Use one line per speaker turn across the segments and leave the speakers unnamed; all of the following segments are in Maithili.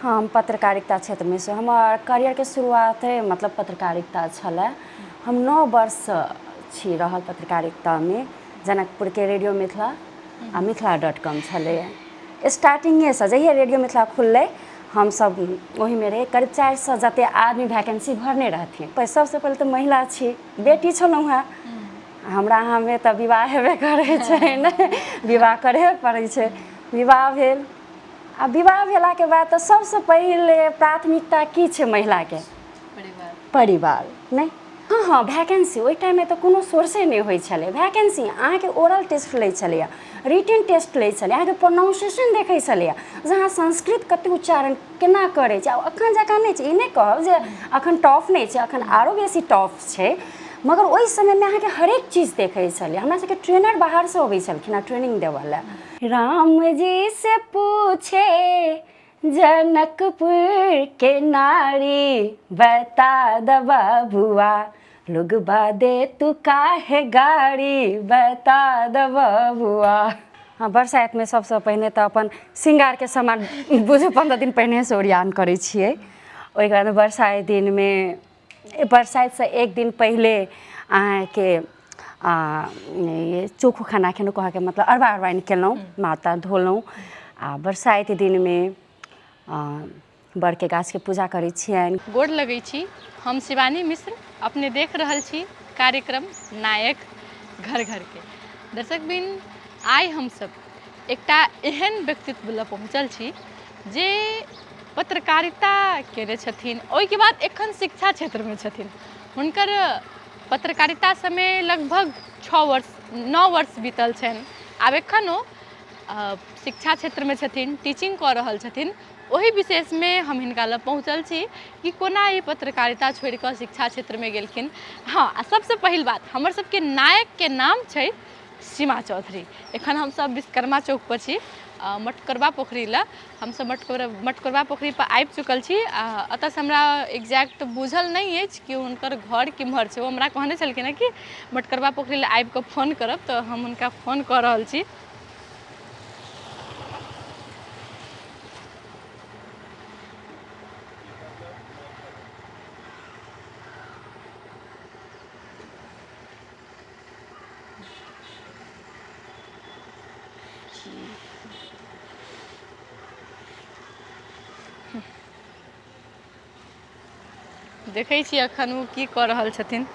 हाँ, हम पत्रकारिता क्षेत्र में से हमार करियर के शुरुआत है मतलब पत्रकारिता छलै। हम 9 वर्ष छी रहल पत्रकारिता में। जनकपुर के रेडियो मिथिला आ मिथिला.com छलै। स्टार्टिंगे से जहिया रेडियो मिथिला खुललै हम सब वही में रहे। करीब 400 जते आदमी वैकेंसी भरने रहथिन। सबसे पहले तो महिला छी, बेटी छलहुँ हैं। हमरा अहाँ में तो विवाह हेबे करे छै ने, विवाह करे पड़ै छै। विवाह भेल आ विवाह भेला के बाद तो सबसे पहले प्राथमिकता की छै महिला के? परिवार नहीं। हाँ हाँ वैकेंसी ओहि टाइम में तो कोनो सोर्से नहीं होय छलै। वैकेंसी अहाँ के ओरल टेस्ट लै छलै, रिटन टेस्ट लै छलै, अहाँ के प्रोनाउंसिएशन देखै छलै जे अहाँ संस्कृत कते उच्चारण केना करै छै। अखन जकाँ नहीं छै, ई नहीं कहब जे अखन टफ नहीं छै, अखन आरो बेसी टफ छै। मगर ओहि समय में अहाँ के हरेक चीज देखै छलै। हमरा सबके ट्रेनर बाहर से अबै छलखिन ट्रेनिंग देवऽ ले। राम जी से पूछे जनकपुर के नारी, बता द बबुआ लोगबा दे तू काहे गाड़ी, बता द बबुआ। हाँ, बरसाइत में सबसे पहले तो अपन श्रृंगार के सामान बुझू 15 दिन पहले से ओरियान करै छियै। ओहि के बाद बरसाइत दिन में बरसाइत से एक दिन पहले अहाँ के ये चोखो खाना खेलहुँ, कह के मतलब अरबा अरबाइन केलहुँ, माता धोलहुँ। आ बरसाइत दिन में बर के गाछ के पूजा करै छियनि।
गोड़ लगै छी, हम शिवानी मिश्र। अपने देख रहल छी कार्यक्रम नायक घर घर के। दर्शक बिन आइ हम सब एकटा एहन व्यक्तित्व लग पहुँचल छी जे पत्रकारिता केने छथिन, ओहि के बाद एखन शिक्षा क्षेत्र में छथिन। हुनकर पत्रकारिता समय लगभग 9 वर्ष बीतल छनि। आब एखन ओ शिक्षा क्षेत्र में छथिन, टीचिंग कऽ रहल छथिन। ओही विशेष में हम हिनका लग पहुँचल छी कि कोना ई पत्रकारिता छोड़ कऽ शिक्षा क्षेत्र में गेलखिन। हाँ, आ सबसे पहिल बात हमर सबके नायक के नाम छै सीमा चौधरी। एखन हम सब विश्वकर्मा चौक पर छी, मटकोरबा पोखरी लग। हम सब मटकोरबा पोखरी पर आबि चुकल छी। अतः से हमरा एग्जैक्ट बुझल नहीं अछि कि हुनकर घर किम्हर छै। वो हमरा कहने छलखिन कि मटकोरबा पोखरी लग आबि कऽ फोन करब, तो हम हुनका फोन कऽ रहल छी। देखै छी अखन ओ की कऽ रहल छथिन।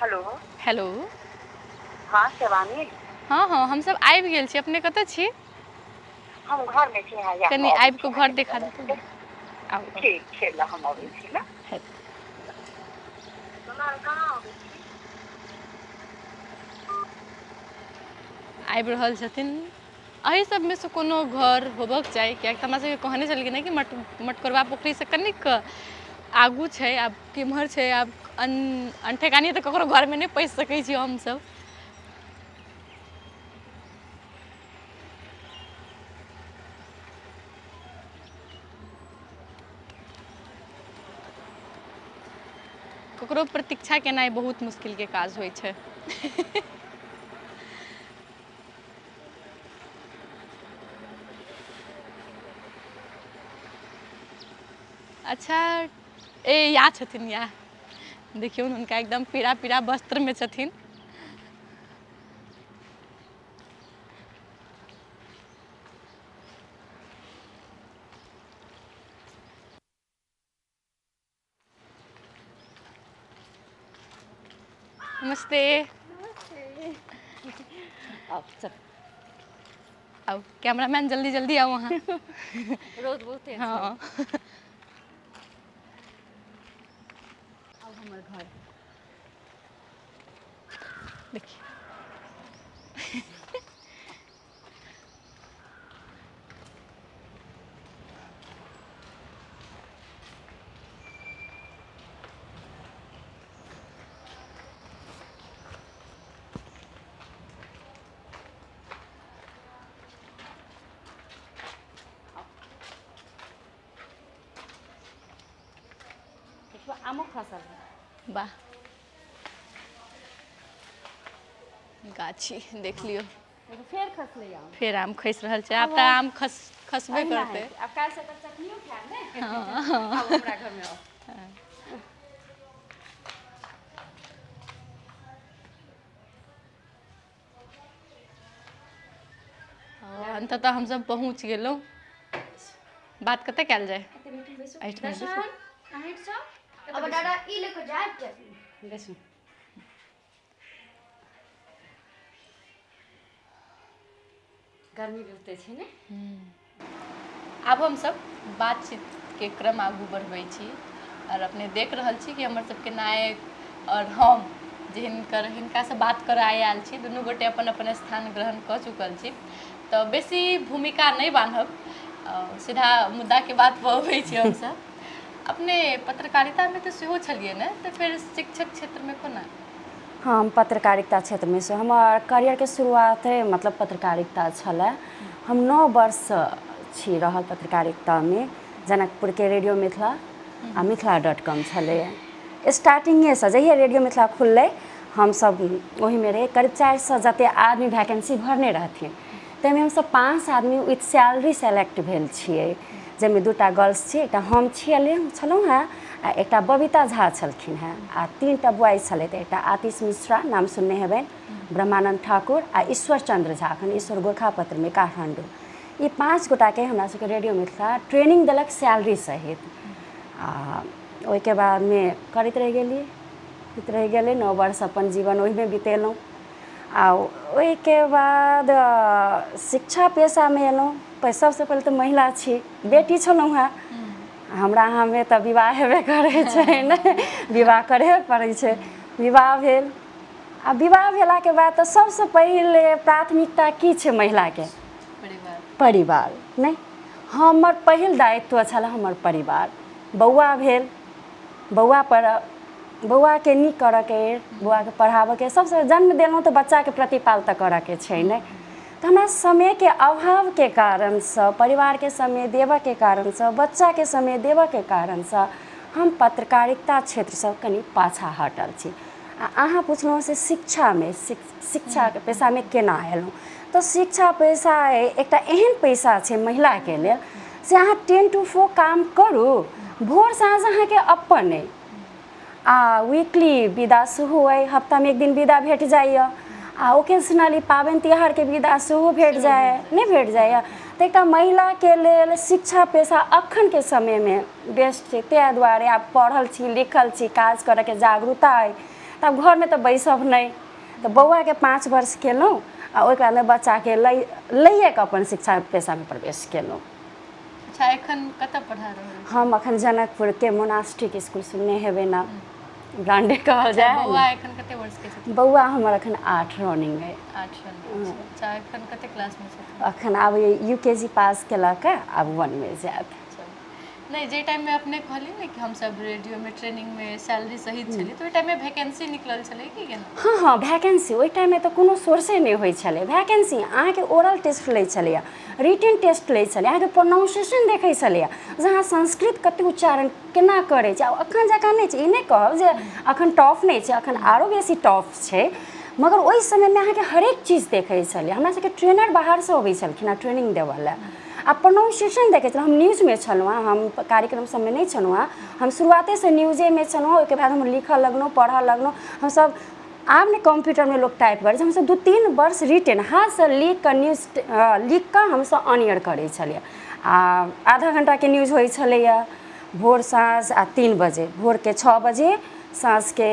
हेलो।
हेलो।
हाँ शिवानी।
हाँ हाँ, हम सब आबि गेल छी। अपने कतऽ छी?
हम घर में छी।
कनी आबि कऽ घर देखा देतौ ने। आउ
ठीक छै, हम अबै छी ना। कहाँ अबै छी?
आबि रहल छथिन। एहि सब में से कोनो घर होबक चाही, कियाकि हमरा सबके कहने छलखिन कि मटकोरबा पोखरी से कनिक आगू छै। आब किम्हर छै, आब अनठेकानी तऽ ककरो घर में नहीं पहुँच सकै छी हम सब। ककरो प्रतीक्षा केनाइ बहुत मुश्किल के काज होइ छै। अच्छा, या छथिन या देखियौ हुनका एकदम पीरा पीरा वस्त्र में छथिन। नमस्ते। आओ कैमरामैन जल्दी जल्दी आओ वहाँ।
रोद बहुते छै।
हाँ।
अब हमर घर
देखिए
आमो खसल।
वाह, गाछी देख लियो।
फेर खसले आम
फिर आम खसि रहल छै आब तऽ आम खसबे करतै
अब काल्हि से तऽ चटनियो खाएब ने
हाँ।
अब हमरा घर में आओ
अंततः हमसब पहुँच गेलहुँ बात कतऽ कयल जाय एहिठाम बैसू।
अब दादा ई लेके जाए चटनी
देखू गर्मी बहुते छै ने
आब हमसब बातचीतके क्रम आगू बढ़बै छी और अपने देख रहल छी कि हमर सबके नायक और हम जे हिनकासँ बात करऽ आयल छी दुनू गोटे अपन अपन स्थान ग्रहण कऽ चुकल छी तऽ बेसी भूमिका नहि बान्हब सीधा मुद्दाके बात पर अबै छी हमसब अपने पत्रकारितामे तऽ सेहो छलियै ने तऽ फेर शिक्षक क्षेत्रमे कोना
हम पत्रकारिता क्षेत्र में से हमार करियर के शुरुआत मतलब पत्रकारिता छलै हम 9 वर्ष छी रहल पत्रकारिता में जनकपुर के रेडियो मिथिला आ मिथिला.com छलै स्टार्टिंगे से जहिया रेडियो मिथिला खुललै हम सब वही में रहे करीब 400 जते आदमी वैकेंसी भरने रहथिन ताहिमे हमसब 5 आदमी विथ सैलरी सेलेक्ट भेल छियै जाहिमे 2टा गर्ल्स छी एकटा हम छलहुँ हेँ आ एकटा बबीता झा छलखिन हेँ आ 3टा बॉयज छलै तऽ एकटा आतिश मिश्रा नाम सुनने हेबनि ब्रह्मानंद ठाकुर आ ईश्वर चंद्र झा अखन ईश्वर गोरखापत्र में काठमांडू ई 5 गोटाके हमरा सबके रेडियो मिथिला ट्रेनिंग देलक सैलरी सहित आ ओहिके बादमे करैत रहि गेलियै 9 वर्ष अपन जीवन ओहिमे बितेलहुँ आ ओहिके बाद शिक्षा पेशामे एलहुँ सबसँ पहिले तऽ महिला छी बेटी छलहुँ हेँ हमरा अहाँमे तऽ विवाह हेबे करै छै ने विवाह करहे पड़ै छै विवाह भेल आ विवाह भेलाके बाद तऽ सबसँ पहिले प्राथमिकता की छै महिलाके परिवार नहि हमर पहिल दायित्व छलै हमर परिवार बौआ भेल बौआके नीक करऽके बौआके पढ़ाबऽके सबसँ जन्म देलहुँ तऽ बच्चाके प्रतिपाल तऽ करऽके छै ने तऽ हमरा समयके अभावके कारणसँ परिवारके समय देबऽके कारणसँ बच्चाके समय देबऽके कारणसँ हम पत्रकारिता क्षेत्रसँ कनि पाछाँ हटल छी आ अहाँ पुछलहुँ से शिक्षा पेशामे केना एलहुँ तऽ शिक्षा पेशा एकटा एहन पेशा छै महिलाके लेल से अहाँ 10 to 4 काम करू भोर साँझ अहाँके अपन अइ आ वीकली विदा सेहो अइ हफ्तामे 1 दिन विदा भेट जाइए आ ओकेजनली पाबनि तिहारके विदा सेहो भेट जाइए तऽ एकटा महिलाके लेल शिक्षा पेशा अखनके समयमे बेस्ट छै ताहि दुआरे आब पढ़ल छी लिखल छी काज करऽके जागरूकता अइ तब घरमे तऽ बैसब नहि तऽ बौआके 5 वर्ष केलहुँ आ ओहिके बादमे बच्चाके लइएके अपन शिक्षा पेशामे प्रवेश केलहुँ।
अच्छा एखन कतऽ पढ़ा रहल
हम अखन जनकपुरके मोनास्ट्रिक स्कूल सुनने हेबै ना ब्रांडे कहल जाए
बौआ एखन कते वर्ष के छथिन
बौआ हमर अखन 8 रनिंग अइ
8 अच्छा एखन कते क्लास में छथिन
अखन आब UKG पास केलक आब 1 में जायत
नहीं जे टाइम में अपने कहली ने कि हम सब रेडियो में ट्रेनिंग में सैलरी सहित छली तो ओइ टाइम में वैकेंसी निकलल छलै कि केना
हाँ वैकेंसी ओइ टाइम में तो कोनो सोर्से नहीं होइ छलै वैकेंसी अहाँके ओरल टेस्ट लै छलैया रिटन टेस्ट लै छलै अहाँके प्रोनाउंसिएशन देखै छलैया जे अहाँ संस्कृत कते उच्चारण केना करै छै अखन जकाँ नहि छै ई नहि कहब जे अखन टफ नहीं छै अखन आरो बेसी टफ छै मगर ओइ समय में अहाँके हरेक चीज देखै छलै हमरा सबके ट्रेनर बाहर से अबै छलखिन ट्रेनिंग देवऽ लए आ प्रोनाउंसिएशन देखै छलहुँ हम न्यूज़मे छलहुँ हम कार्यक्रम सबमे नहीं छलहुँ हम शुरुआते से न्यूज़ेमे छलहुँ ओहिके बाद हम लिखऽ लगलहुँ पढ़ऽ लगलहुँ हमसब आब ने कंप्यूटरमे लोक टाइप करै छै हमसब 2-3 वर्ष रिटेन हाथसँ लिख कऽ न्यूज़ लिख कऽ हमसब ऑन एयर करै छलियै आ आधा घंटाके न्यूज़ होइ छलैया भोर साँझ आ 3 बजे भोरके 6 बजे साँझके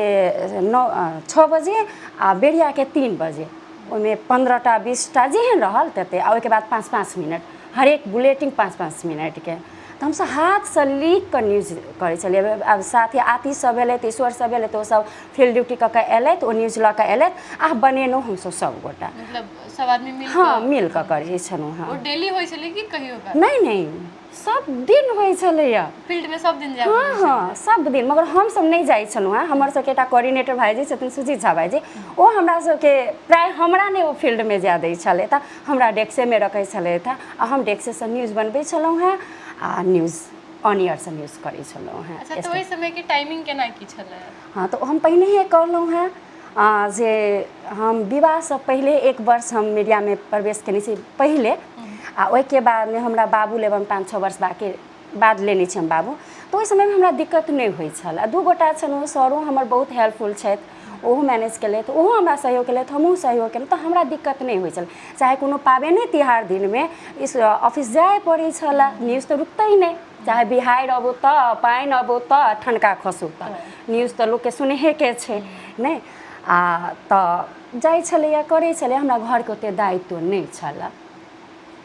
6 बजे आ बेरियाके 3 बजे ओहिमे 15टा 20टा जेहन रहल तते आ ओहिके बाद 5-5 मिनट हरेक बुलेटिन 5-5 मिनटके तऽ हमसब हाथसँ लिख कऽ न्यूज़ करै छलियै आब साथी आतिश सब एलथि ईश्वर सब एलथि ओ सब फील्ड ड्यूटी कऽ के एलथि ओ न्यूज़ लऽ कऽ एलथि आ बनेलहुँ हमसब सब गोटा
मतलब सब आदमी मिल
हाँ मिल कऽ करै छलहुँ हाँ
और डेली होइ छलै कि कहियो का
नहीं सब दिन होइ छलैया
फील्ड में सब दिन जाय
हाँ सब दिन मगर हमसब नहीं जाइ छलहुँ हँ हमर सबके एकटा कोऑर्डिनेटर भाईजी छथिन सुजीत झा भाईजी ओ हमरा सबके प्राय हमरा नहीं ओ फील्डमे जाय दै छलै तऽ हमरा डेस्केमे रखै छलै आ हम डेस्कसँ न्यूज़ बनबै छलहुँ हँ आ news on air Se news करै छलहुँ हँ
अच्छा तो ओइ समय के टाइमिंग केना की छलै
हाँ तो हम पहिने कहलहुँ हँ जे हम विवाहसँ पहिले 1 वर्ष हम मीडियामे प्रवेश केने छी पहिले, आ ओहिके बादमे हमरा बाबू लेबऽ 5-6 वर्ष बाद लेने छी हम बाबू। तऽ ओहि समयमे हमरा दिक्कत नहि होइ छल। 2 गोटा छलहुँ, सरो हमर बहुत हेल्पफुल छथि, ओहो मैनेज केलथि, ओहो हमरा सहयोग केलथि, हमहूँ सहयोग केलहुँ, तऽ हमरा दिक्कत नहि होइ छल। चाहे कोनो पाबनि तिहार दिनमे ऑफिस जाए पड़ै छल, न्यूज तऽ रुकतै नहि, चाहे बिहाड़ि अबू तऽ, पानि अबू तऽ, ठनका खसू तऽ, न्यूज तऽ लोकके सुनहेके छै नहि। तऽ जाइ छलैए, करै छलै, हमरा घरके ओतेक दायित्व नहि छलए,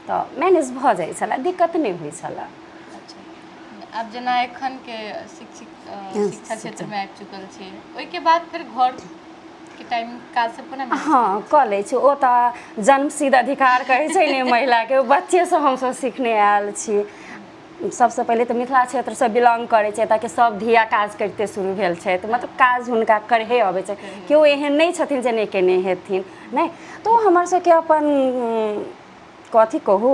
तऽ मैनेज भऽ जाइ छलए, दिक्कत नहि होइ छलए।
आब जेना एखन के शिक्षा क्षेत्रमे आबि चुकल छी, ओहिके बाद फिर घरके टाइम काज सब कोना मैनेज
हाँ कऽ लै छी। ओ तऽ जन्मसिद्ध अधिकार कहै छै ने महिलाके, ओ बच्चेसँ हमसब सिखने आयल छी। सबसँ पहिले तऽ मिथिला क्षेत्रसँ बिलोंग करै छै, ताकि सब धिया काज करिते शुरू भेल छथि, मतलब काज हुनका करहे अबै छै, केओ एहन नहि छथिन जे नहि केने हेथिन नहि। तऽ ओ हमर सबके अपन कथी कहू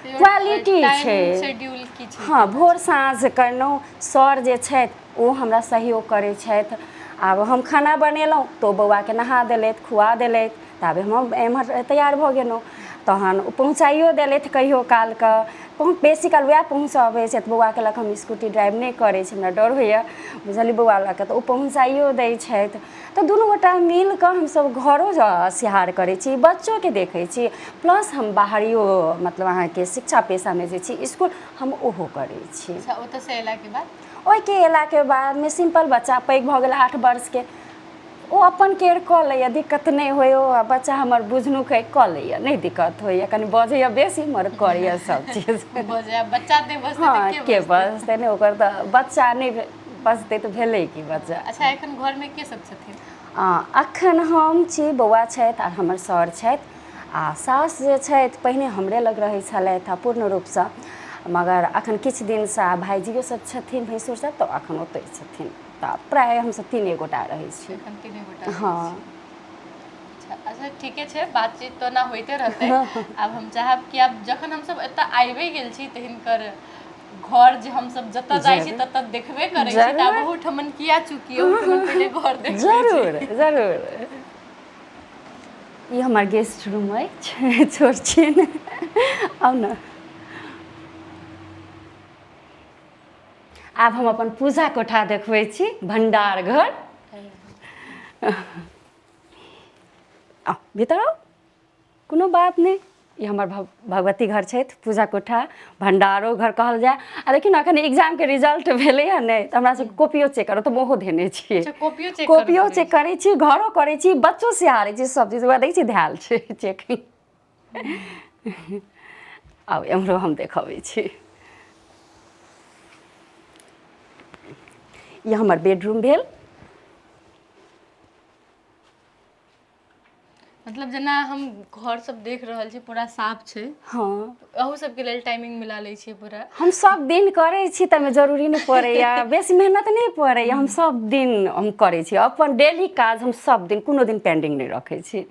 क्वालिटी छै।
शेड्यूल की छै?
हाँ, भोर साँझ करलहुँ। सर जे छथि ओ हमरा सहयोग करै छथि। आब हम खाना बनेलहुँ तऽ ओ बौआके नहा देलथि, खुआ देलथि, ताबे हम एम्हर तैयार भऽ गेलहुँ। तहन ओ पहुँचाइओ देलथि कहिओ कालके, बहुत बेसी काल वएह पहुँचाबै छथि। बौआके लऽ कऽ हम स्कूटी ड्राइव नहि करै छी, हमरा डर होइए बुझलिए बौआ लऽ कऽ, तऽ ओ पहुँचाइओ दै छथि। तऽ दुनू गोटा मिलिकऽ हमसब घरो सिहार करै छी, बच्चोके देखै छी, प्लस हम बाहरियो मतलब अहाँके शिक्षा पेशामे जे छी इसकुल, हम ओहो करै छी।
अच्छा, ओतऽसँ अयलाके बाद?
ओहिके अयलाके बादमे सिंपल बच्चा पैघ भऽ गेल 8 वर्षके, ओ अपन केयर कऽ लैए, दिक्कत नहि होइए। ओ बच्चा हमर बुझनुक अइ, कऽ लैए, नहि दिक्कत होइए। कनि बजैए बेसी मगर करैए सब चीज।
बच्चा नहि बजतै
हाँ,
तऽ
के बजतै नहि, ओकर तऽ बच्चा नहि बजतै तऽ भेलै कि बच्चा।
अच्छा, एखन घरमे के सब छथिन?
एखन हम छी, बौआ छथि आओर हमर सर छथि, आ साउस जे छथि पहिने हमरे लग रहै छलथि आ पूर्ण रूपसँ, मगर एखन किछु दिनसँ भाइजियो सब छथिन भैंसुर सब, तऽ एखन ओतै छथिन। तऽ प्राय हमसब 3 गोटा रहै छी।
एखन 3 गोटा रहै
हाँ।
छी। अच्छा, ठीके छै, बातचीत तऽ ओना होइते रहतै। आब हम चाहब कि आब जखन हमसब एतऽ आबि गेल छी तऽ हिनकर घर जे हमसब जतऽ जाइ छी ततऽ देखबे करै छी, तऽ आब अहू ठमन किया चुकी, अहू ठमन पहिले घर देख लै छी।
जरूर जरूर। ई हमर गेस्ट रूम अछि, छोट छिन, आउ ने। आब हम अपन पूजा कोठा देखबै छी, भंडार घर। आउ भीतर आउ, कोनो बात नहि। ई हमर भगवती घर छथि, पूजा कोठा, भंडारो घर कहल जाय। आ देखियौ ने, एखन एग्जामके रिजल्ट भेलैए ने, तऽ हमरा सबके कॉपियो चेक करब, तऽ हम ओहो धेने छियै।
अच्छा, कॉपियो चेक करऽ
कॉपियो
पड़ै
चेक करै छी, घरो करै छी, बच्चो सिहारै छी, सब चीज वएह दै छी, धैल छै चेक। आउ एम्हरो हम देखबै छी। ई हमर बेडरूम भेल।
मतलब जेना हम घर सब देख रहल छी, पूरा साफ छै।
हाँ,
अहू सबके लेल टाइमिंग मिला लै छियै पूरा?
हम सब दिन करै छी, ताहिमे जरूरी नहि पड़ैए, बेसी मेहनत नहि पड़ैए। हम सब दिन हम करै छी अपन डेली काज, हम सब दिन, कोनो दिन पेंडिंग नहि रखै छी।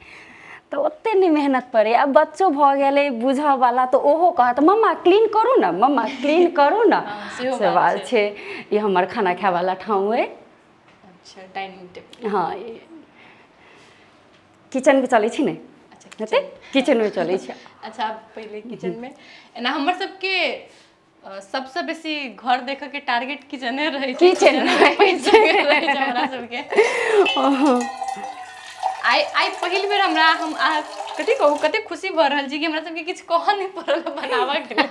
तऽ ओतेक नहि मेहनत पड़ैए। आब बच्चो भऽ गेलै बुझऽवला, तऽ ओहो कहत मम्मा क्लीन करू ने, मम्मा क्लीन करू ने।
सेहो
से बात
छै।
छै। ई हमर खाना खायवाला ठाँव अइ।
अच्छा, डाइनिंग टेबल।
हाँ, किचनमे चलै छी ने,
अच्छा,
हेतै किचनमे चलै छै।
अच्छा, पहिले किचनमे एना हमर सबके सबसँ बेसी घर देखऽके टारगेट किचने रहै छै,
किचन
किचनमे
रहै
पैसि
छै।
रहै छै हमरा सबके। आइ पहिल बेर हम कथी कहू, कते खुशी भऽ रहल छी कि हमरा सबके किछु कहऽ नहि पड़ल बनाबऽके लेल।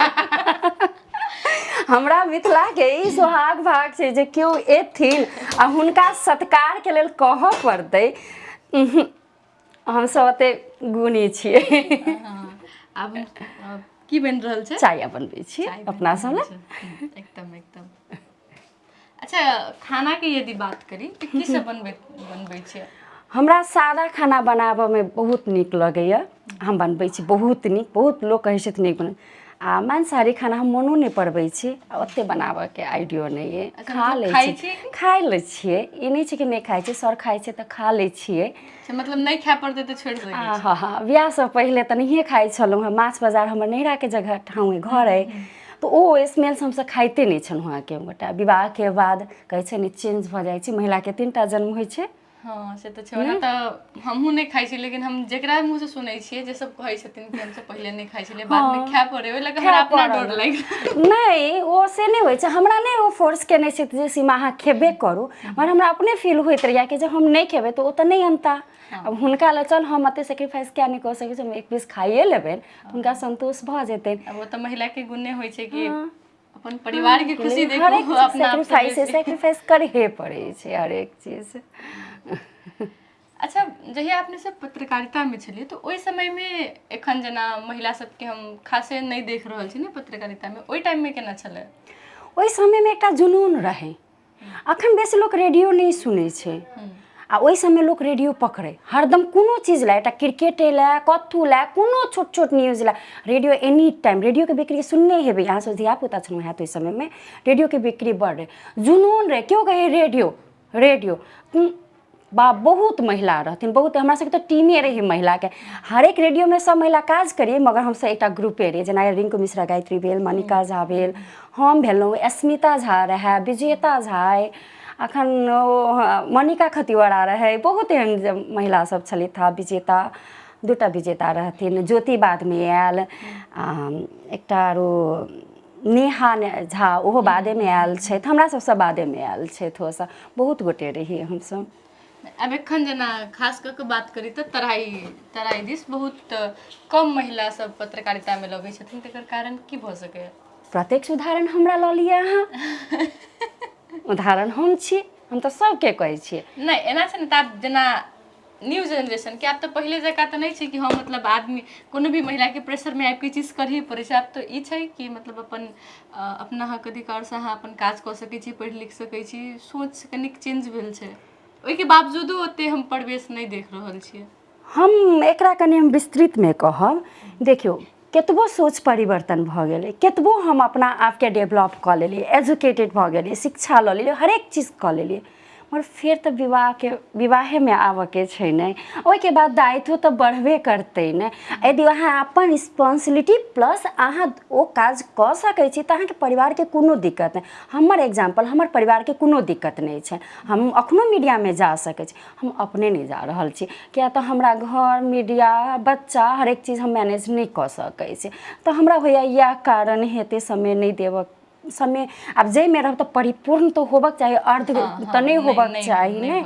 हमरा मिथिलाके ई सोहाग भाग छै जे केओ एथिन आ हुनका सत्कारके लेल कहऽ पड़तै। हमसब ओतेक गुणी छियै।
आब की बनि रहल छै?
चाय बनबै छी
चाय बनि
अपना सब
रहल
लए।
छै, एकदम एकदम। अच्छा, खानाके यदि बात करी तऽ की सब बनबै छियै?
हमरा सादा खाना बनाबऽमे बहुत नीक लगैए। हम बनबै छी बहुत नीक, बहुत लोक कहै छथिन नीक बनै, आ मांसाहारी खाना हम मोनो नहि पड़बै छी, आ ओतेक बनाबऽके आइडियो नहि अइ।
अच्छा,
खा
मतलब
लै
खाइ
छी,
छियै कि?
खाइ लै छियै, ई नहि छै कि नहि खाइ छियै, सर खाइ छै तऽ खा लै छियै।
मतलब नहि खाय पड़तै तऽ छोड़ि सकै छी?
हाँ, बियाहसँ पहिले तऽ नहिए खाइ छलहुँ हेँ। माछ बाजार हमर नैहराके जगह ठाँव अइ, घर अइ, तऽ ओ स्मेलसँ हमसब खाइते नहि छलहुँ हेँ। केओ गोटा विवाहके बाद कहै छै ने चेंज भऽ जाइ छै, महिलाके 3टा जन्म होइ छै,
हाँ से तो छै ओना तऽ हमहूँ नहीं खाइ छी लेकिन हम जेकरा मुँह से सुनै छियै जे सब कहै छथिन कि हमसे पहले नहीं खाइ छलियै बाद में खाय पड़े ओहि लगे हमरा अपना डर लागि
नहीं ओ से नहीं होइ छै हमरा नहीं ओ फोर्स केने छै जे सीमा अहाँ खेबे करू मगर हमरा अपने फील होइत रहैया कि जब हम नहीं खेबै तऽ ओ तऽ नहीं अनता अब हुनका ले चल हम एते सेक्रीफाइस क्या नहीं कऽ सकै छी हम एक पीस खाइए लेबै हुनका संतोष भऽ जेतै
अब वो तो महिला के गुणे होइ छै कि अपन परिवार के खुशी देखो
हर एक
अपना
सेक्रीफाइस करहे पड़ै छै हर एक चीज
अच्छा जहिया अपने सब पत्रकारिता में छलिए तो ओहि समय में एखन जना महिला सबके हम खासे नहीं देख रहल छी ने पत्रकारिता में ओहि टाइम में केना छलै
ओहि समय में एकटा जुनून रहै अखन बेसी लोक रेडियो नहीं सुनै छै आ ओहि समय लोक रेडियो पकड़े हरदम कोनो चीज ला एकटा क्रिकेटे ला कथू ला कोनो छोट छोट न्यूज ला रेडियो एनी टाइम रेडियो के बिक्री सुनने हेबै यहाँ से धियापुता छलहुँ हैत ओहि समय में रेडियो के बिक्री बढ़ रहे जुनून रहे क्यों कहे रेडियो रेडियो बा बहुत महिला रहथिन बहुत हमरा सबके तऽ टीमे रही महिला के हर एक रेडियो में सब महिला काज करिए मगर हमसब एकटा ग्रुपे रहिए जेना रिंकू मिश्रा गायत्री भेल मनिका झा भेल हम भेलहुँ स्मिता झा रहे विजेता झा अखन मनिका खतिवड़ा रहे बहुत एहन महिला सब छली था विजेता दूटा विजेता रहथिन ज्योति बाद में आयल एकटा आरो नेहा झा ओहो बादे में आयल छै हमरा सबसँ बादे में आयल छै थोड़ा बहुत गोटे रहिए हमसब
अब एखन जना खास कऽ के बात करी तऽ तराई दिस बहुत कम महिला सब पत्रकारिता में लगै छथिन तकर कारण की भऽ सकैए
प्रत्यक्ष उदाहरण हमरा लऽ लिअ अहाँ उदाहरण हम छी हम तऽ सबके कहै छियै
नहीं एना छै ने तऽ आब जेना न्यू जेनरेशन के आब तऽ पहिले जकाँ तऽ नहीं छै कि हम मतलब आदमी कोनो भी महिला के प्रेशर में आबि के चीज करही पड़ै छै आब तऽ ई छै कि मतलब अपन अपना हक अधिकार से अहाँ अपन काज कऽ सकै छी पढ़ि लिख सकै छी सोच कनिक चेंज भेल छै ओहिके बावजूदो ओते हम प्रवेश नहीं देख रहल छियै
हम एकरा कनि हम विस्तृत में कहब देखियौ केतबो सोच परिवर्तन भऽ गेलै केतबो हम अपना आपके डेवलप कऽ लेलियै एजुकेटेड भऽ गेलियै शिक्षा लऽ लेलियै हरेक चीज कऽ लेलियै मगर फेर तऽ विवाहे में आबऽके छै ने ओहिके बाद दायित्व तऽ बढ़बे करतै ने यदि अहाँ अपन रिस्पॉन्सिबिलिटी प्लस अहाँ ओ काज कऽ सकै छी तऽ अहाँके परिवारके कोनो दिक्कत नहि हमर एग्जाम्पल हमर परिवारके कोनो दिक्कत नहि छै हम अखनो मीडियामे जा सकै छी हम अपने नहीं जा रहल छी किया तऽ हमरा घर मीडिया बच्चा हरेक चीज हम मैनेज नहीं कऽ सकै छी तऽ हमरा होइया इएह कारण हेतै समय नहीं देबऽ समय आब जाहिमे रहब तऽ परिपूर्ण तऽ होबक चाही अर्ध तऽ नहीं होबक चाही ने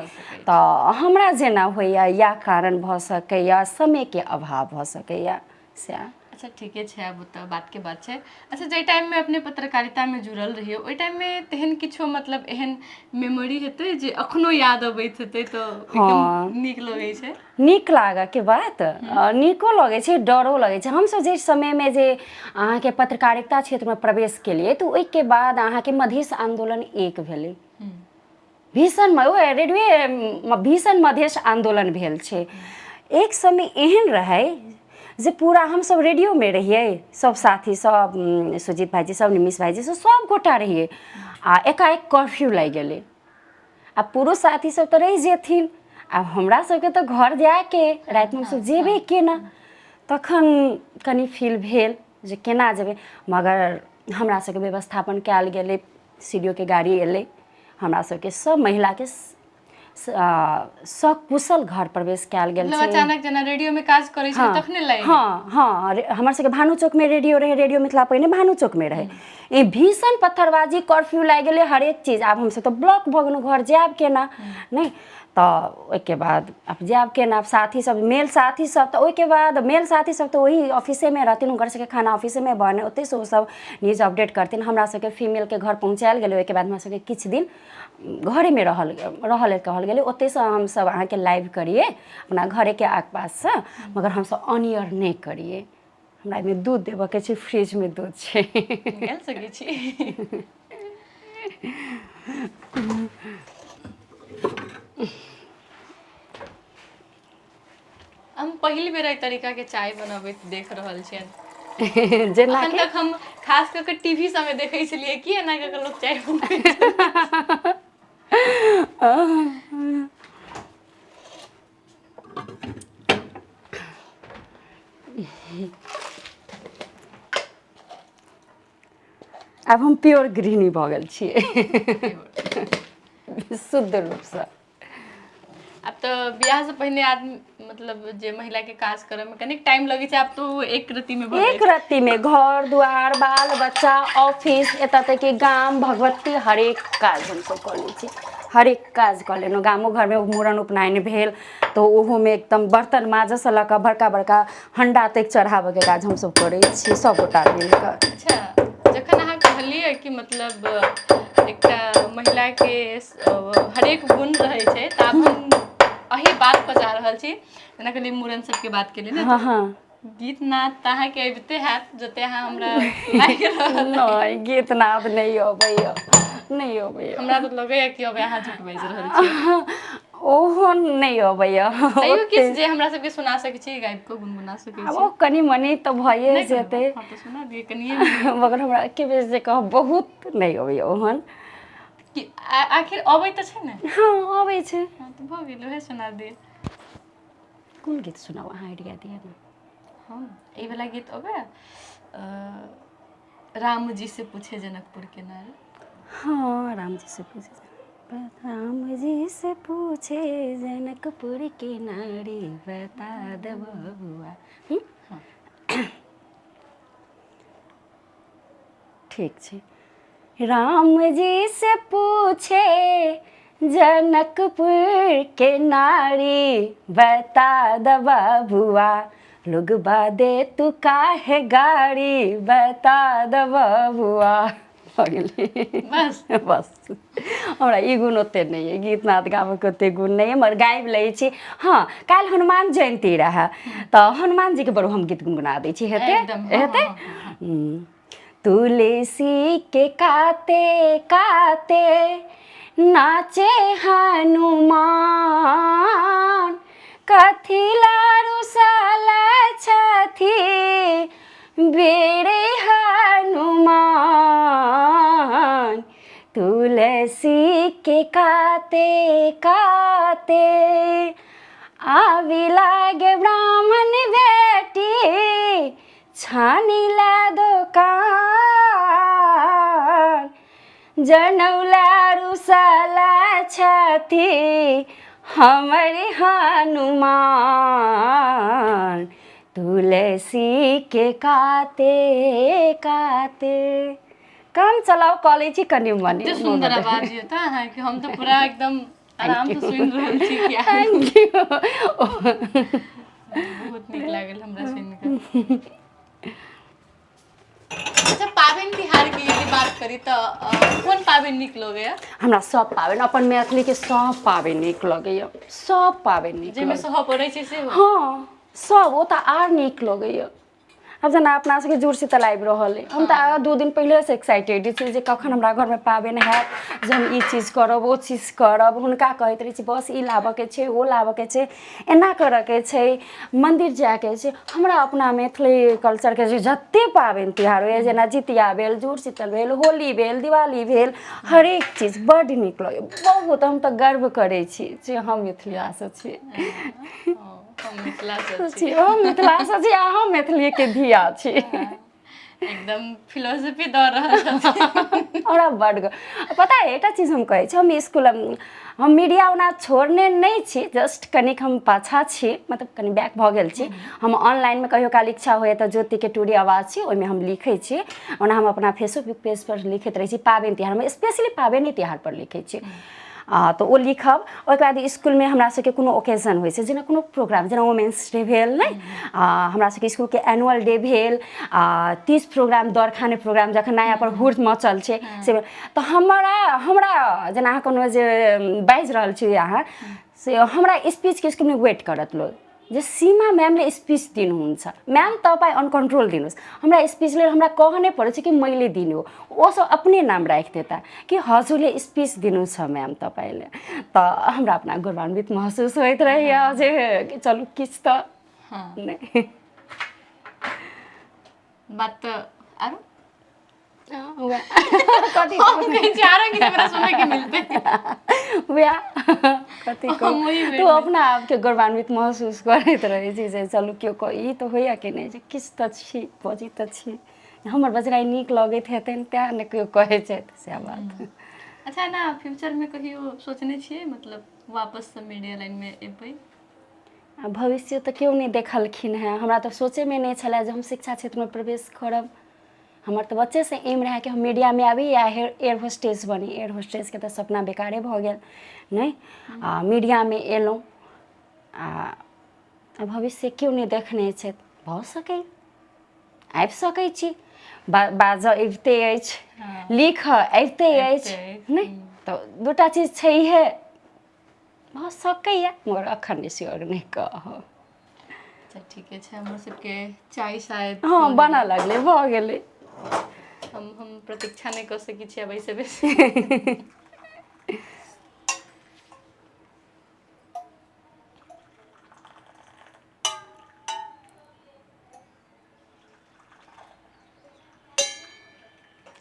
तऽ हमरा जेना होइया या कारण भऽ सकैया समय के अभाव भऽ सकैया से
अच्छा ठीके छै अब तऽ बात के बात छै अच्छा जे टाइम में अपने पत्रकारिता में जुड़ल रहिए ओहि टाइम में तेहन किछो मतलब एहन मेमोरी हेतै जे अखनो याद अबैत हेतै तऽ एकदम नीक लगै छै
नीक लागऽके बात नीको लगै छै डरो लगै छै हमसब जे समयमे जे अहाँके पत्रकारिता क्षेत्रमे प्रवेश केलियै तऽ ओहिके बाद अहाँके मधेश आंदोलन एक भेलै भीषण रेडियो भीषण मधेश आंदोलन भेल छै एक समय एहन रहै जे पूरा हम सब रेडियो में रहिए सब साथी सब सुजीत भाईजी सब निमिष भाईजी सब गोटा रहिए आ एकाएक कर्फ्यू लागि गेलै आ पुरुष साथी सब तऽ रहि जेथिन आब हमरा सबके तऽ घर जाके रातिमे हमसब जेबे केना तखन कनि फील भेल जे केना जेबै मगर हमरा सबके व्यवस्थापन कयल गेलै सीडीओ के गाड़ी एलै हमरा सबके सब महिला के सकुशल घर प्रवेश कयल गेल छै
अचानक जेना रेडियो में काज करै छै तखने लागि
हाँ हमर सबके भानु चौक में रेडियो रहे रेडियो मिथिला पहिने भानु चौक में रहे ई भीषण पत्थरबाजी कर्फ्यू लागि गेलै हरेक चीज आब हमसब तऽ ब्लॉक भऽ गेलहुँ घर जायब केना नहीं तऽ ओहिके बाद अब जायब केना साथी सब मेल साथी सब तऽ ओहिके बाद मेल साथी सब तऽ वही ऑफिसे में रहथिन हुनकर सबके खाना ऑफिसे में बने ओतै से ओ सब न्यूज अपडेट करथिन हमरा सबके फीमेल के घर पहुँचायल गेलै ओहिके बाद हमरा सबके किछु दिन घरे में रहल कहल गेलै ओतै से हमसब अहाँके लाइव करिए अपना घरे के आसपास से मगर हमसब ऑनियर नहीं करिए हमरा में दूध देबऽ के छै फ्रिज में दूध छै
गेल सकै छी हम पहिल बेर एहि तरीका के चाय बनाबैत देख रहल छियनि
जेना
अखन तक हम खास करके टीवी सब में देखै छलियै कि एना कऽ लोग चाय बनबै छै
अब हम प्योर गृहिणी भऽ गेल छियै शुद्ध रूपसँ
अब तो ब्याह से पहले आदमी मतलब जे महिला के काज करे में कनिक टाइम लगे छै, अब तो एक रत्ती में भऽ
एक रत्ती में घर दुआर बाल बच्चा ऑफिस एतऽ तक कि गाम भगवती हरेक काज हमसब कऽ लै छी, हरेक काज कऽ लेलहुँ। गामो घरमे मूड़न उपनयन भेल तऽ ओहोमे एकदम बर्तन माजऽसँ लऽ कऽ बड़का बड़का हंडा तक चढ़ाबऽके काज हमसब करै छी सबगोटा मिल कऽ।
अच्छा, जखन अहाँ कहलियै कि मतलब एकटा महिला के हरेक गुण रहै छै, तऽ आब हम अही बात पर जा रहल छी। जेना कहलियै मूड़न सबके बात केलियै ने,
हाँ हाँ
गीत नाद तऽ अहाँके अबिते हैत, जते अहाँ हमरा लागि रहल
नहीं गीत नाद नहीं अबैया, नहीं अबैया
हमरा तऽ लगैया कि अब अहाँ झूठ बाजि रहल छी।
ओहो नहीं अबैया।
तैयो किछु जे हमरा सबके सुना सकै छी, गाबि कऽ गुनगुना सकै छी।
ओ कनी मनी तऽ भइए
नहीं
जेतै,
हाँ तो सुना दिए कनिए
मगर हमरा एके बेर जे कहब बहुत नहीं अबैया ओहन।
कि आखिर अबै तऽ छै ने।
हाँ अबै छै।
हाँ तो भऽ गेल, वएह सुना दिए।
कोन गीत सुनाओ अहाँ आइडिया दिअ ने।
हाँ ये वाला गीत अबे राम जी से पूछे जनकपुर के नारी।
हाँ राम जी से पूछे, राम जी से पूछे जनकपुर के नारी बता दे बबुआ। ठीक छै। राम जी से पूछे जनकपुर के नारी बता द बबुआ, लोग बादे तू काहे गाड़ी बता द बबुआ।
बस
बस हमरा ई गुण ओते नहीं है, गीत नाद गाबैके ओते गुण नहीं है, मगर गाबि लै छी। हाँ काल्हि हनुमान जयंती रहै तऽ हनुमान जी के बड़ो हम गीत गुनगुना दै छी, हेतै हेतै। तुलसी के काते काते नाचे हनुमान, कथी लारू साला छथी बेरे हनुमान। तुलसी के काते काते आवी लागे ब्राह्मण बेटी, छानीला दोकान, जनौला रुसाला छथी हमरे हनुमान। तुलसी के काते काते काम चलाओ कॉलेज ही कनी मनी।
एते सुंदर आवाज ये था है कि हम तो पूरा एकदम आराम से सुन रहल छी। क्या
थैंक यू।
बहुत नीक लागल हमरा सुनि कऽ। अच्छा पाबनि तिहार की यदि बात करी तो कोन पाबनि नीक लगैया?
हमरा सब पाबनि, अपन मैथिली के सब पाबनि नीक लगैया, सब पाबनि नीक
जाहिमे
लगैया।
सह पड़ै छै से।
हाँ सब ओ तऽ आर नीक लगैया। अब जेना अपना सबके जुड़शीतल आबि रहल है, हम तऽ 2 दिन पहिले से एक्साइटेड छी जे कखन हमरा घर में पाबनि हैत जे हम ई चीज करब ओ चीज करब। हुनका कहैत रहै छी बस ई लाबऽ के छै ओ लाबऽ के छै, एना करऽ के छै, मंदिर जाए के छै। हमरा अपना मैथिली कल्चर के जे जते पाबनि तिहार होइए, जेना जितिया भेल, जुड़शीतल भेल, होली भेल, दिवाली भेल, हरेक चीज बड्ड नीक लगैया बहुत। हम तऽ गर्व करै छी जे हम मिथिला से छी।
हम मिथिला से छी।
हम मिथिला से छी, हम मैथिली के धिया छी।
एकदम फिलोसफी दऽ रहल छथिन।
हमरा बड्ड पता है एकटा चीज हम कहै छी, हम स्कूल हम मीडिया ओना छोड़ने नहीं छी, जस्ट कनिक हम पाछा छी, मतलब कनि बैक भऽ गेल छी। हम ऑनलाइन में कहियो काल इच्छा होइए तऽ ज्योति के टूरी आवाज छी ओहिमे हम लिखै छी। ओना हम अपना फेसबुक पेज पर लिखैत रहै छी पाबनि तिहारमे, स्पेशली पाबनि तिहार पर लिखै छी। तो ओ लिखब। ओहिके बाद स्कूल में हमरा सबके कोनो ओकेजन होइ छै, जेना कोनो प्रोग्राम, जेना वुमेन्स डे भेल ने, हमरा सबके स्कूल के एनुअल डे भेल, 30 प्रोग्राम दरखाने प्रोग्राम जखन नया पर हुर्स मचल छै से, तऽ हमरा जेना अहाँ कोनो जे बाजि रहल छी अहाँ से हमरा स्पीच के स्कूल में वेट करत लोग जे सीमा मैमले स्पीच दिनुहुन्छ, मैम तपाईँ अनकन्ट्रोल दिनुहोस्। हमरा स्पीच लेल हमरा कहऽ नै पड़ै छै कि मैले दिनु, ओ सब अपने नाम राखि देता कि हजुरले स्पीच दिनु छ मैम तपाईँले। तऽ हमरा अपना गौरवान्वित महसुस होइत रहैया जे चलू किछु तऽ नहि।
बात तऽ आरो
कथी
हम कहै छी आरो किछु हमरा सुनै के मिलतै।
कथी कहू, तू अपना आपके गौरवान्वित महसूस करैत रहै छी जे चलू केओ ई तऽ होइए कि नहि जे किछु तऽ छी, बजै तऽ छी, हमर बजनाइ नीक लगैत हेतनि तेँ ने केओ कहै छथि से बात।
अच्छा ना फ्यूचर में कहियो सोचने छियै मतलब वापस से मीडिया लाइन में एबै?
भविष्य तऽ केओ नहि देखलखिन हेँ। हमरा तऽ सोचैमे नहि छलए जे हम शिक्षा क्षेत्रमे प्रवेश करब। हमर तऽ बच्चेसँ एम रहै कि हम मीडियामे आबी या एयर होस्टेस बनी। एयर होस्टेसके तऽ सपना बेकारे भऽ गेल नहि। आ मीडियामे एलहुँ आ भविष्य केओ नहि देखने छथि। भऽ सकैए, आबि सकै छी, बाजऽ अबिते अछि, लिखऽ अबिते अछि नहि, तऽ दूटा चीज छैहे, भऽ सकैए, मगर एखन नहि श्योर नहि कहब।
अच्छा ठीके छै, हमर सबके चाय शायद
हाँ बनऽ लगलै, भऽ गेलै।
हम प्रतीक्षा नहीं कर सकी छी अब ऐसे बेसी।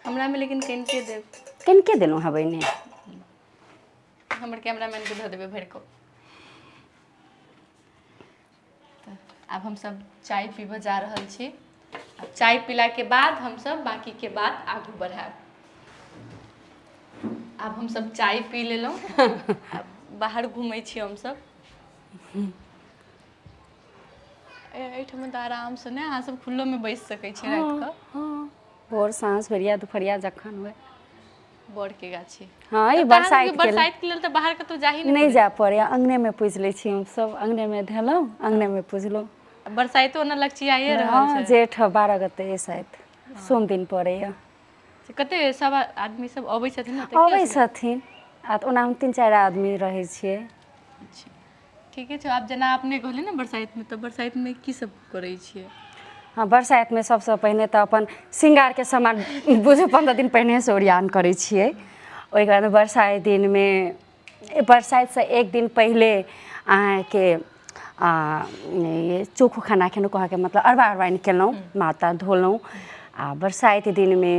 हमरा में लेकिन कनिके देब।
कनिके देलहुँ हँ बहिने।
हमर कैमरामैन के धऽ देबै भरि कऽ। आब हम सब चाय पीबऽ जा रहल छी। अब चाय पीला के बाद हम सब बाकी के बात आगू बढ़ाएब। आब हम सब चाय पी लेलहुँ, आब बाहर घूमै छी हम सब। एहिठाम तऽ आरामसँ ने अहाँ सब खुल्लो में बैस सकै छी राति कऽ।
हाँ भोर साँझ बेरिया दुपहरिया जखन हुए।
बड़ के गाछी।
हाँ ई
बरसाइत
बरसाइत
के लेल तऽ बाहर कतौ जा ही
नहीं जा पड़ैए, अंगनेमे पूजि लै छी हमसब। अंगनेमे धेलहुँ, अंगनेमे पूजलहुँ।
बरसाइतो ओना लगचियाए रहल
हाँ
छै।
जेठ 12 गते शायद सोम दिन पड़ैए।
कते सब आदमी सब अबै छथिन ने तऽ की
अबै
असगर?
छथिन आ ओना हम 3-4 आदमी रहै छियै।
अच्छा ठीके छै। आब जेना अपने कहलियै ने बरसाइतमे, तऽ बरसाइतमे की सब करै छियै?
हाँ बरसाइतमे सबसँ पहिने तऽ अपन श्रृंगारके सामान बुझू 15 दिन पहिनेसँ ओरिआन करै छियै। ओहिके बाद बरसाइत दिनमे, बरसाइतसँ एक दिन पहिले अहाँके चोखो खाना खेलहुँ, कहऽके मतलब अरबा अरबाइन केलहुँ, माता धोलहुँ। आ बरसाइत दिनमे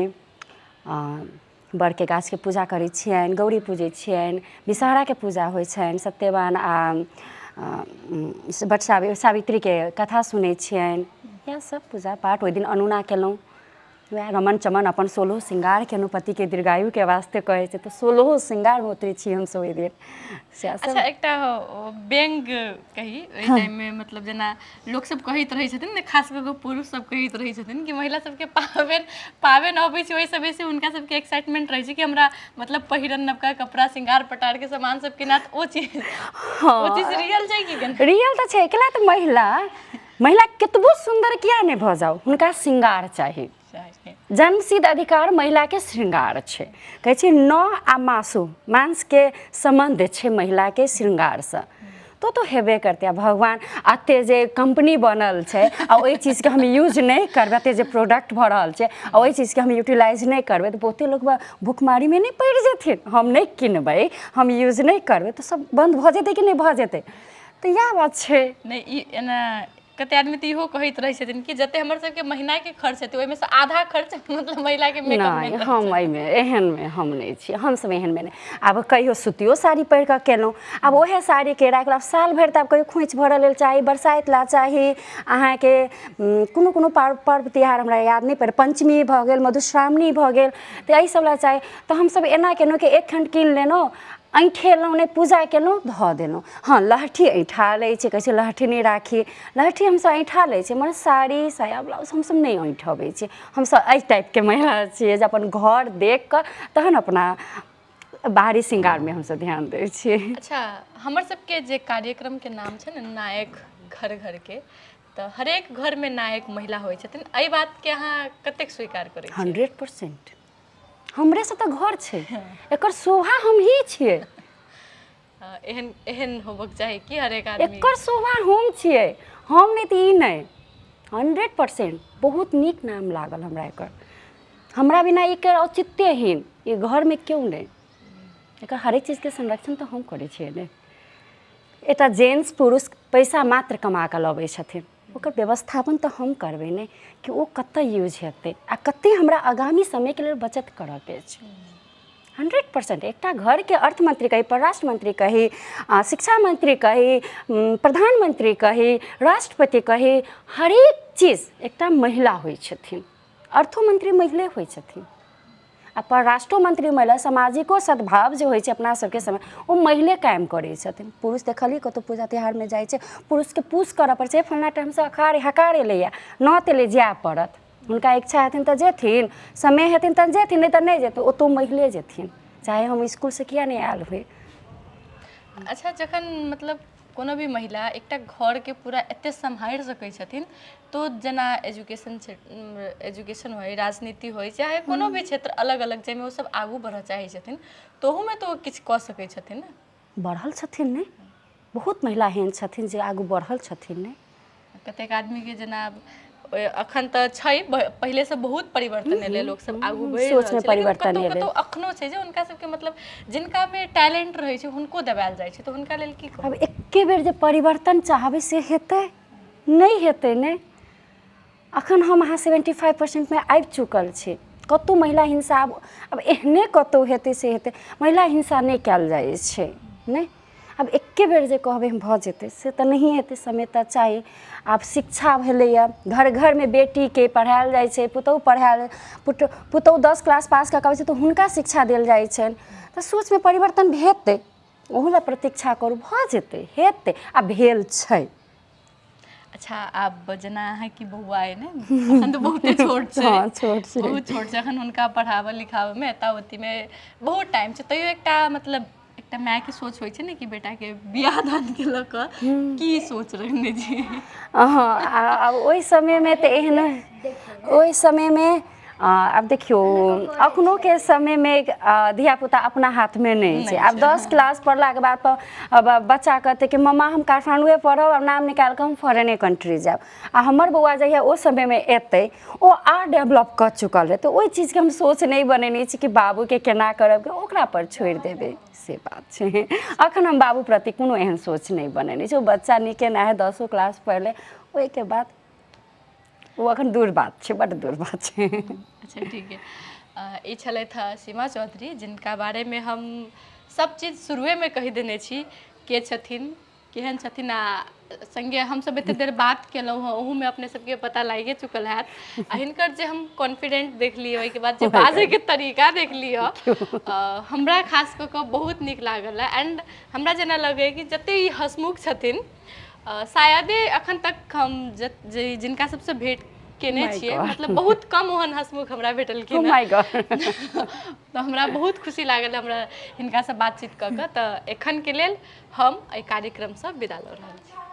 बड़के गाछके पूजा करै छियनि, गौरी पूजै छियनि, विषहाराके पूजा होइ छनि, सत्यवान आ बट सावित्रीके कथा सुनै छियनि। इएह सब पूजा पाठ। ओहि दिन अनोना केलहुँ, वएह रमन चमन अपन 16 श्रृंगार केलहुँ। पतिके दीर्घायुके वास्ते कहै छै तऽ 16 श्रृंगारमे उतरै छी हमसब ओहि दिन।
अच्छा एकटा व्यंग कही ओहि टाइममे, मतलब जेना लोक सब कहैत रहै छथिन ने, खास कऽ कऽ पुरुष सब कहैत रहै छथिन कि महिला सबके पाबनि अबै छै ओहिसँ बेसी हुनका सबके एक्साइटमेंट रहै छै कि हमरा मतलब पहिरन नवका कपड़ा, श्रृंगार पटारके सामान सब किनात। ओ चीज रियल छै कि?
रियल तऽ छै। कैला तऽ महिला कतबो सुन्दर किया नहि भऽ जाउ, हुनका श्रृंगार चाही। जन्मसिद्ध अधिकार महिलाके श्रृंगार छै। कहै छै नौ आ मासुके संबंध छै महिलाके श्रृंगारसँ, तो हेबे करतै। आ भगवान एते जे कंपनी बनल छै आ ओहि चीजके हम यूज नहि करबै, एते जे प्रोडक्ट भऽ रहल छै आ ओहि चीजके हम यूटिलाइज नहि करबै, तऽ बहुते लोक भुखमारीमे नहि पड़ि जेथिन। हम नहि किनबै, हम यूज नहीं करबै, तऽ सब बंद भऽ जेतै कि नहीं भऽ जेतै? तऽ इएह बात छै।
नहीं ई एना कते आदमी तऽ इहो कहैत रहै छथिन कि जते हमर सबके महीनाके खर्च हेतै ओहिमे से आधा खर्च मतलब महिलाके मेकअपमे
नहीं हम एहिमे एहनमे हम नहीं छी। हमसब एहनमे नहीं। आब कहियो सूतियो साड़ी पहिर कऽ केलहुँ, आब ओहे साड़ीके राखलहुँ। साल भरि तऽ आब कहियो खोइच भरऽ लेल चाही, बरसाइत ला चाही अहाँके, कोनो पर्व त्यौहार हमरा याद नहीं पड़ै, पंचमी भऽ गेल, मधुश्रावणी भऽ गेल, तऽ एहि सब ला चाही। तऽ हमसब एना केलहुँ कि एक खण्ड कीन लेलहुँ, ऐंठेलहुँ नहीं, पूजा केलहुँ, धऽ देलहुँ। हाँ लहठी ऐंठा लै छै, कहै छै लहठी नहीं राखी, लहठी हमसब ऐंठा लै छियै, मगर साड़ी साया ब्लाउज हमसब नहीं ऐंठबै छियै। हमसब एहि टाइपके महिला छियै जे अपन घर देख कऽ तहन अपना बाहरी श्रृंगारमे हमसब ध्यान दै छियै।
अच्छा हमर सबके जे कार्यक्रमके नाम छै ने नायक घर घरके, तऽ हरेक घरमे नायक महिला होइ छथिन। एहि बातके अहाँ कतेक स्वीकार करै छियै?
100%। हमरेसँ तऽ घर छै, एकर शोभा हमही छियै।
एहन होबक चाही कि हरेक आदमी
एकर शोभा हम छियै, हम नहीं तऽ ई नहीं। 100% बहुत नीक नाम लागल हमरा एकर। हमरा बिना एकर औचित्यहीन, ई घरमे क्यों नहीं। एकर हरेक चीजके संरक्षण तऽ हम करै छियै ने। एटा जेंट्स पुरुष पैसा मात्र कमा कऽ लबै छथिन, ओकर व्यवस्थापन तऽ हम करबै ने कि ओ कतऽ यूज हेतै आ कते हमरा आगामी समयके लेल बचत करऽके छै। 100%। एकटा घरके अर्थमंत्री कही, परराष्ट्र मंत्री कही, शिक्षा मंत्री कही, प्रधानमंत्री कही, राष्ट्रपति कही, हरेक चीज एकटा महिला होइ छथिन। अर्थो मंत्री महिले होइ छथिन। आ परराष्ट्र मंत्री महिला सामाजिको सद्भाव जे होइ छै अपना सबके समय ओ महिले कायम करै छथिन। पुरुष देखलिए कतौ पूजा त्योहारमे जाइ छै पुरुषके पुश करऽ पड़ै छै फलना टाइमसँ हकार एलैए न तेले जाय पड़त हुनका इच्छा हेथिन तऽ जेथिन समय हेथिन तऽ जेथिन नहीं तऽ नहीं जेथिन ओतौ महिले जेथिन चाहे हम स्कूलसँ किया नहीं आयल होइ।
अच्छा जखन मतलब कोनो भी महिला एकटा घरके पूरा एते सम्हारि सकै छथिन तो जेना एजुकेशन होइ राजनीति होइ चाहे कोनो भी क्षेत्र अलग अलग जाहिमे ओ सब आगू बढ़ऽ चाहै छथिन तोहूमे तो किछु कऽ सकै छथिन ने।
बढ़ल छथिन ने बहुत महिला एहन छथिन जे आगू बढ़ल छथिन ने।
कतेक आदमीके जेना अखन तऽ छै पहिलेसँ बहुत परिवर्तन एलै लोक सब आगू बढ़ि रहल
सोचमे
छै
परिवर्तन
लेकिन
एलै।
कतौ अखनो छै जे हुनका सबके मतलब जिनकामे टैलेंट रहै छै हुनको दबायल जाइ छै तऽ हुनका लेल की
अब एके बेर जे परिवर्तन चाहबै से हेतै नहीं हेतै ने। अखन हम अहाँ 75% आबि चुकल छी कतौ महिला हिंसा अब एहने कतौ हेतै से हेतै महिला हिंसा नहीं कयल जाइ छै नहीं। अब एके बेर जे कहबै हम भऽ जेतै से तऽ नहीं हेतै समय तऽ चाही। आब शिक्षा भेलैए घर घरमे बेटीके पढ़ायल जाइ छै पुतहु 10 क्लास पास कऽ कऽ आबै छै तऽ हुनका शिक्षा देल जाइ छनि तऽ सोचमे परिवर्तन हेतै ओहू लए प्रतीक्षा करू भऽ जेतै हेतै आ भेल छै।
अच्छा आब जेना अहाँके बौआ अइ ने अखन तऽ बहुते छोट छै
हाँ, छोट छै।
बहुत छोट छै अखन हुनका पढ़ाबऽ लिखाबऽमे एता ओतीमे बहुत टाइम छै तैयो एकटा मतलब एकटा मायके सोच होइ छै ने कि बेटाके बियाह दान के लऽ कऽ की सोच रखने छी।
हाँ आब ओहि समयमे तऽ एहन ओहि समयमे आब देखियौ अखनोके समयमे धियापुता अपना हाथमे नहीं छै। आब 10 क्लास पढ़लाके बाद तऽ बच्चा कहतै कि मम्मा हम काठमांडुए पढ़ब और नाम निकालि कऽ हम फॉरेने कंट्री जायब आ हमर बौआ जहिया ओ समयमे एतै ओ आर डेवलप कऽ चुकल रहतै ओहि चीजके हम सोच नहीं बनेने छी कि बाबूके केना करब ओकरा पर छोड़ि देबै से बात छै। अखन हम बाबू प्रति कोनो एहन सोच नहीं बनेने छी ओ बच्चा नीके ना है 10 क्लास पढ़ले ओहिके बाद वो अखन दूर बात छै बड्ड दूर बात छै।
अच्छा ठीक है ई छलथि सीमा चौधरी जिनका बारेमे हम सब चीज शुरुएमे कहि देने छी के छथिन केहन छथिन आ संगे हमसब एते देर बात केलहुँ हँ ओहूमे अपने सबके पता लागे चुकल हैत आ हिनकर जे हम कॉन्फिडेंट देखलियै ओहिके बाद जे बाजैके तरीका देखलियै हमरा खास कऽ कऽ बहुत नीक लागल है एंड हमरा जेना लगैए कि जते ई हंसमुख छथिन शायदे अखन तक हम जिनका सबसँ भेंट केने छियै मतलब बहुत कम ओहन हंसमुख हमरा भेटलखिन
Oh my God.
तऽ हमरा बहुत खुशी लागल हमरा हिनकासँ बातचीत कऽ कऽ तऽ एखनके लेल हम एहि कार्यक्रमसँ विदा लऽ रहल छी।